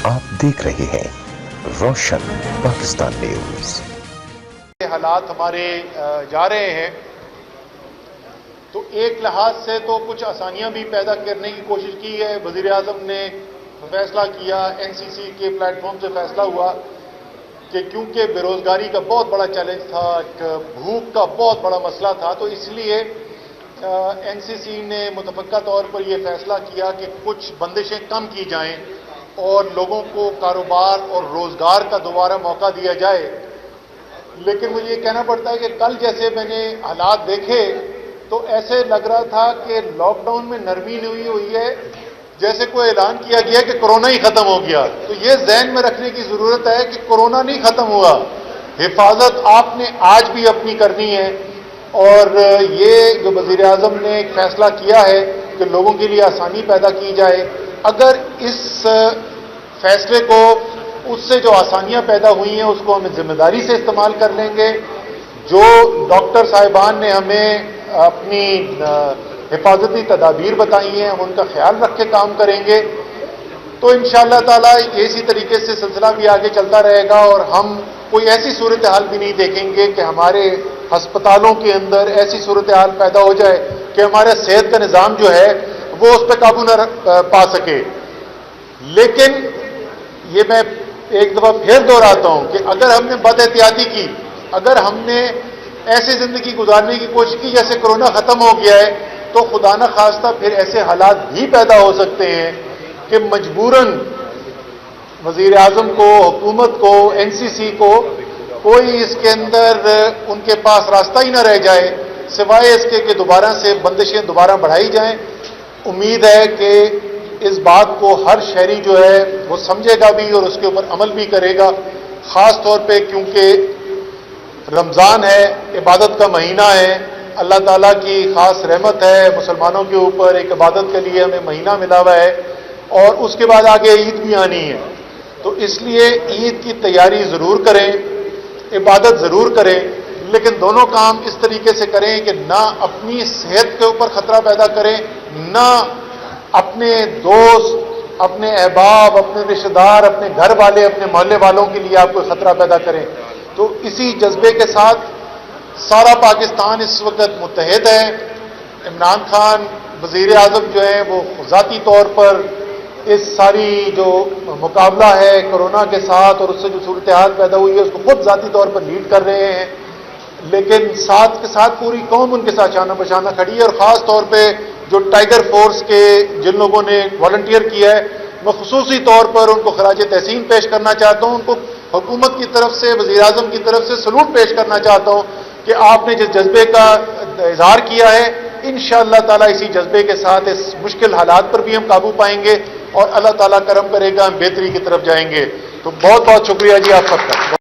आप देख रहे हैं रोशन पाकिस्तान न्यूज। हालात हमारे जा रहे हैं तो एक लिहाज से तो कुछ आसानियां भी पैदा करने की कोशिश की है। वज़ीर आज़म ने फैसला किया, एनसीसी के प्लेटफॉर्म से फैसला हुआ कि क्योंकि बेरोजगारी का बहुत बड़ा चैलेंज था, भूख का बहुत बड़ा मसला था, तो इसलिए एनसीसी ने मुतफ़क्का तौर पर यह फैसला किया कि कुछ बंदिशें कम की जाएं और लोगों को कारोबार और रोज़गार का दोबारा मौका दिया जाए। लेकिन मुझे ये कहना पड़ता है कि कल जैसे मैंने हालात देखे तो ऐसे लग रहा था कि लॉकडाउन में नरमी नहीं हुई है, जैसे कोई ऐलान किया गया कि कोरोना ही खत्म हो गया। तो ये ज़हन में रखने की ज़रूरत है कि कोरोना नहीं खत्म हुआ, हिफाजत आपने आज भी अपनी करनी है। और ये जो वज़ीर आज़म ने एक फैसला किया है कि लोगों के लिए आसानी पैदा की जाए, अगर इस फैसले को उससे जो आसानियां पैदा हुई हैं उसको हम जिम्मेदारी से इस्तेमाल कर लेंगे। जो डॉक्टर साहिबान ने हमें अपनी हिफाजती तदाबीर बताई हैं हम उनका ख्याल रख के काम करेंगे। तो इंशाअल्लाह ताला इसी तरीके से सिलसिला भी आगे चलता रहेगा और हम कोई ऐसी सूरत हाल भी नहीं देखेंगे कि हमारे अस्पतालों के अंदर ऐसी सूरत हाल पैदा हो जाए कि हमारे सेहत का निज़ाम जो है वो उस पर काबू न पा सके। लेकिन ये मैं एक दफ़ा फिर दोहराता हूं कि अगर हमने बदएहतियाती की, अगर हमने ऐसी ज़िंदगी गुजारने की कोशिश की जैसे कोरोना ख़त्म हो गया है, तो खुदा न खास्ता फिर ऐसे हालात भी पैदा हो सकते हैं कि मजबूरन वज़ीर आज़म को, हुकूमत को, एनसीसी को कोई इसके अंदर उनके पास रास्ता ही न रह जाए सिवाय इसके कि दोबारा से बंदिशें दोबारा बढ़ाई जाएं। उम्मीद है कि इस बात को हर शहरी जो है वो समझेगा भी और उसके ऊपर अमल भी करेगा, ख़ास तौर पे क्योंकि रमज़ान है, इबादत का महीना है, अल्लाह ताला की ख़ास रहमत है मुसलमानों के ऊपर, एक इबादत के लिए हमें महीना मिला हुआ है और उसके बाद आगे ईद भी आनी है। तो इसलिए ईद की तैयारी ज़रूर करें, इबादत ज़रूर करें, लेकिन दोनों काम इस तरीके से करें कि ना अपनी सेहत के ऊपर ख़तरा पैदा करें, ना अपने दोस्त, अपने अहबाब, अपने रिश्तेदार, अपने घर वाले, अपने मोहल्ले वालों के लिए आप कोई ख़तरा पैदा करें। तो इसी जज्बे के साथ सारा पाकिस्तान इस वक्त मुत्तहिद है। इमरान खान वज़ीर आज़म जो हैं वो ज़ाती तौर पर इस सारी जो मुकाबला है कोरोना के साथ और उससे जो सूरत हाल पैदा हुई है उसको खुद ज़ाती तौर पर लीड कर रहे हैं, लेकिन साथ के साथ पूरी कौम उनके साथ शाना बशाना खड़ी है। और ख़ास तौर पर जो टाइगर फोर्स के जिन लोगों ने वॉलंटियर किया है, मैं खुसूसी तौर पर उनको खराज तहसीन पेश करना चाहता हूं। उनको हुकूमत की तरफ से, वज़ीर आज़म की तरफ से सलूट पेश करना चाहता हूं कि आपने जिस जज्बे का इजहार किया है, इंशाअल्लाह ताला इसी जज्बे के साथ इस मुश्किल हालात पर भी हम काबू पाएंगे और अल्लाह ताला करम करेगा, हम बेहतरी की तरफ जाएंगे। तो बहुत बहुत शुक्रिया जी आप सबका।